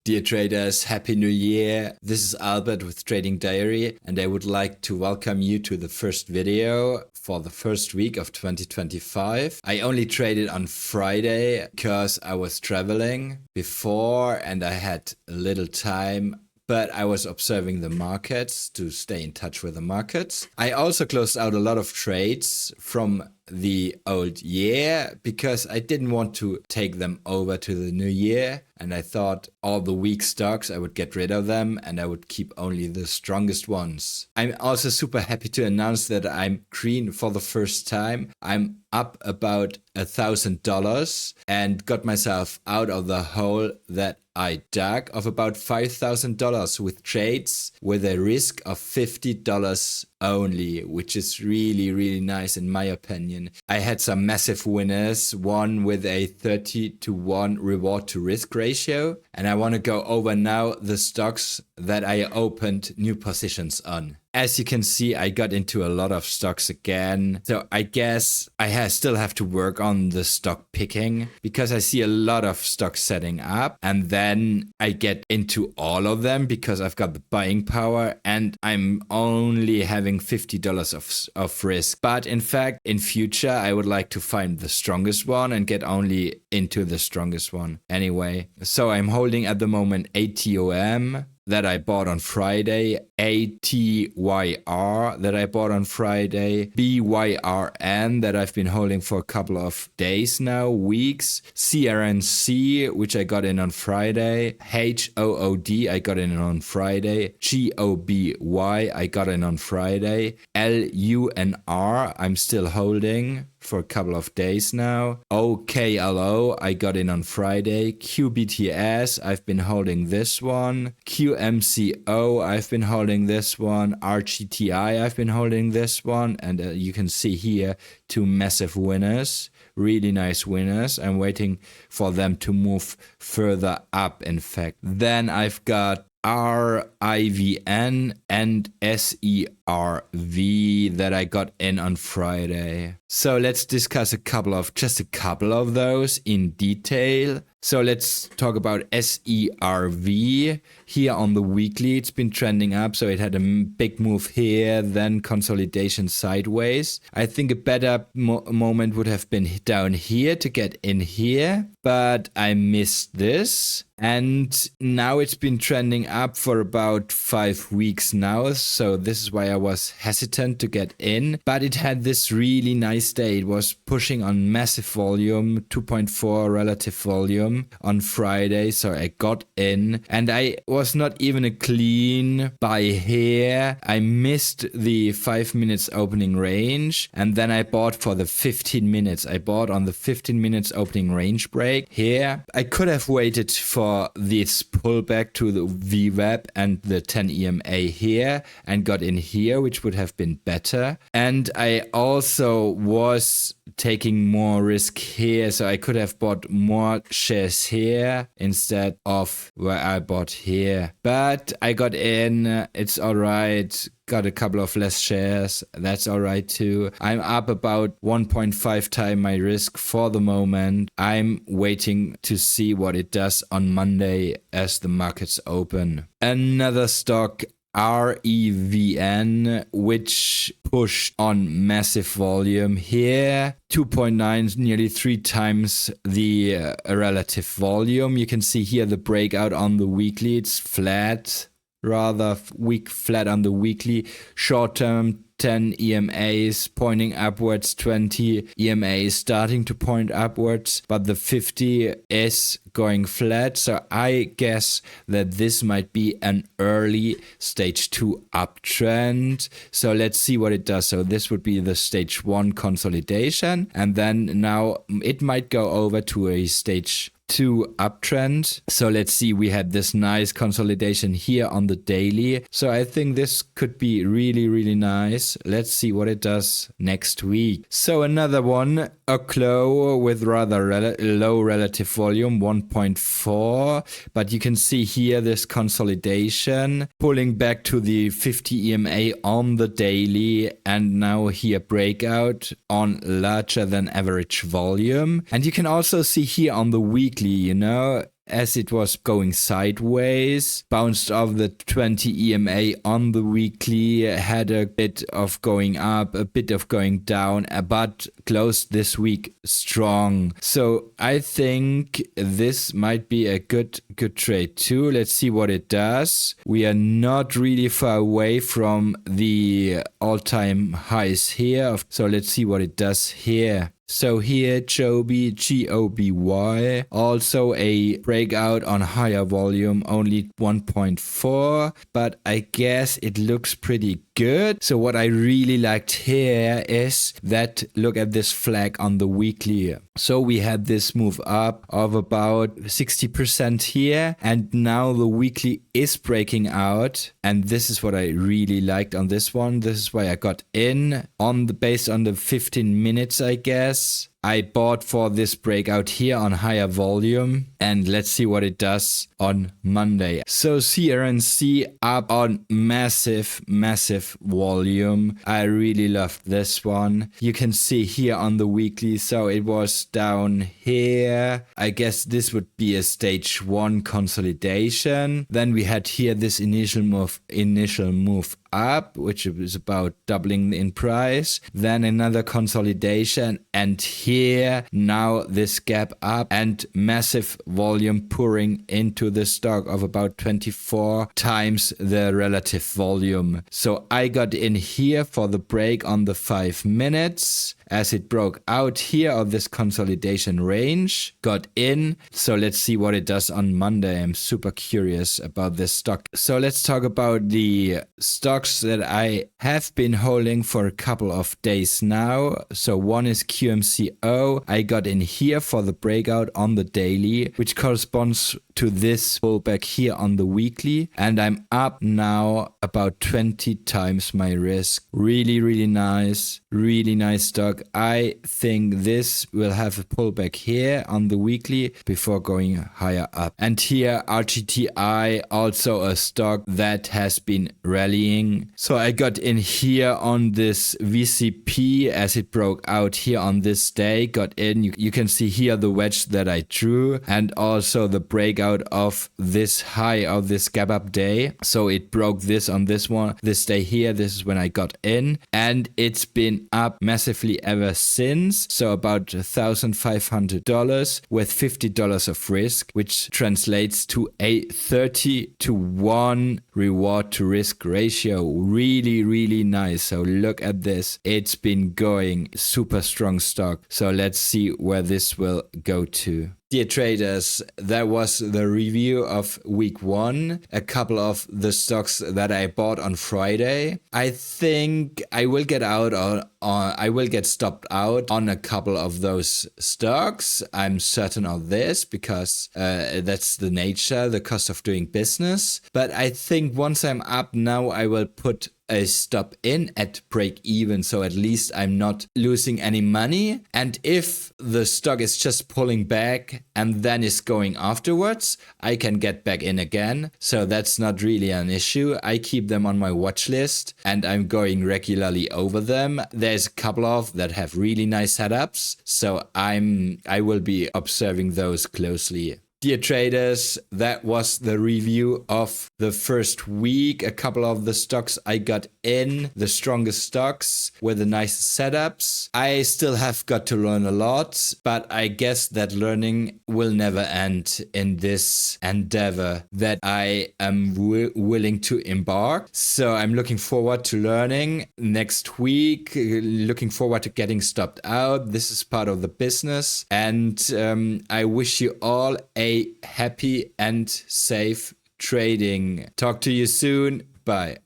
Dear traders, Happy New Year. This is Albert with Trading Diary, and I would like to welcome you to the first video for the first week of 2025. I only traded on Friday because I was traveling before and I had a little time, but I was observing the markets to stay in touch with the markets. I also closed out a lot of trades from the old year because I didn't want to take them over to the new year, and I thought all the weak stocks I would get rid of them and I would keep only the strongest ones. I'm also super happy to announce that I'm green for the first time. I'm up about $1,000 and got myself out of the hole that I dug of about $5,000 with trades with a risk of $50 only, which is really nice in my opinion. I had some massive winners, one with a 30-to-1 reward to risk ratio, and I want to go over now the stocks that I opened new positions on. As you can see, I got into a lot of stocks again. So I guess I still have to work on the stock picking because I see a lot of stocks setting up, and then I get into all of them because I've got the buying power and I'm only having $50 of risk. But in fact, in future, I would like to find the strongest one and get only into the strongest one anyway. So I'm holding at the moment ATOM that I bought on Friday, ATYR that I bought on Friday, BYRN that I've been holding for a couple of days now, weeks, CRNC, which I got in on Friday, HOOD I got in on Friday, GOBY I got in on Friday, LUNR I'm still holding for a couple of days now. OKLO I got in on Friday. QBTS I've been holding this one. QMCO I've been holding this one. RGTI I've been holding this one, and you can see here two massive winners, really nice winners. I'm waiting for them to move further up, in fact. Then I've got RIVN and SERV that I got in on Friday. So let's discuss just a couple of those in detail. So let's talk about SERV. Here on the weekly, it's been trending up. So it had a big move here, then consolidation sideways. I think a better moment would have been down here to get in here, but I missed this. And now it's been trending up for about 5 weeks now. So this is why I was hesitant to get in. But it had this really nice day. It was pushing on massive volume, 2.4 relative volume on Friday. So I got in, and I was not even a clean buy here. I missed the 5 minutes opening range, and then I bought for the 15 minutes. I bought on the 15 minutes opening range break here. I could have waited for this pullback to the VWAP and the 10 EMA here and got in here, which would have been better. And I also was taking more risk here, so I could have bought more shares here instead of where I bought here. But I got in, it's alright. Got a couple of less shares, that's alright too. I'm up about 1.5 times my risk for the moment. I'm waiting to see what it does on Monday as the markets open. Another stock, REVN, which pushed on massive volume here, 2.9, nearly 3 times the relative volume. You can see here the breakout on the weekly, it's flat, rather weak, flat on the weekly. Short term 10 EMAs pointing upwards, 20 EMAs starting to point upwards, but the 50 is going flat. So I guess that this might be an early stage 2 uptrend. So let's see what it does. So this would be the stage 1 consolidation, and then now it might go over to a stage 2 uptrend. So let's see, we had this nice consolidation here on the daily. So I think this could be really nice. Let's see what it does next week. So another one, Oklo with rather low relative volume, 1.4. But you can see here this consolidation pulling back to the 50 EMA on the daily, and now here breakout on larger than average volume. And you can also see here on the weekly, as it was going sideways, bounced off the 20 EMA on the weekly, had a bit of going up, a bit of going down, but closed this week strong. So I think this might be a good trade too. Let's see what it does. We are not really far away from the all-time highs here. So let's see what it does here. So here, Joby, Goby, also a breakout on higher volume, only 1.4, but I guess it looks pretty good. So what I really liked here is that, look at this flag on the weekly. So we had this move up of about 60% here, and now the weekly is breaking out, and this is what I really liked on this one. This is why I got in based on the 15 minutes, I guess. I bought for this breakout here on higher volume, and let's see what it does on Monday. So CRNC up on massive volume. I really loved this one. You can see here on the weekly, so it was down here. I guess this would be a stage 1 consolidation. Then we had here this initial move up, which is about doubling in price. Then another consolidation, and here now this gap up and massive volume pouring into the stock of about 24 times the relative volume. So I got in here for the break on the 5 minutes as it broke out here of this consolidation range, got in. So let's see what it does on Monday. I'm super curious about this stock. So let's talk about the stocks that I have been holding for a couple of days now. So one is QMCO. I got in here for the breakout on the daily, which corresponds to this pullback here on the weekly, and I'm up now about 20 times my risk. Really nice stock. I think this will have a pullback here on the weekly before going higher up. And here RGTI, also a stock that has been rallying. So I got in here on this VCP as it broke out here on this day, got in. You can see here the wedge that I drew, and also the breakout of this high of this gap up day. So it broke this on this day here. This is when I got in, and it's been up massively ever since. So about $1,500 with $50 of risk, which translates to a 30-to-1 reward to risk ratio. Really nice. So look at this. It's been going super strong stock. So let's see where this will go to. Dear traders, that was the review of week 1, a couple of the stocks that I bought on Friday. I think I will get out I will get stopped out on a couple of those stocks. I'm certain of this because that's the nature, the cost of doing business. But I think once I'm up now, I will put a stop in at break even, so at least I'm not losing any money. And if the stock is just pulling back and then is going afterwards, I can get back in again. So that's not really an issue. I keep them on my watch list and I'm going regularly over them. There's a couple of that have really nice setups, so I will be observing those closely. Dear traders, that was the review of the first week. A couple of the stocks I got in, the strongest stocks with the nice setups. I still have got to learn a lot, but I guess that learning will never end in this endeavor that I am willing to embark. So I'm looking forward to learning next week, looking forward to getting stopped out. This is part of the business, and I wish you all a happy and safe trading. Talk to you soon. Bye.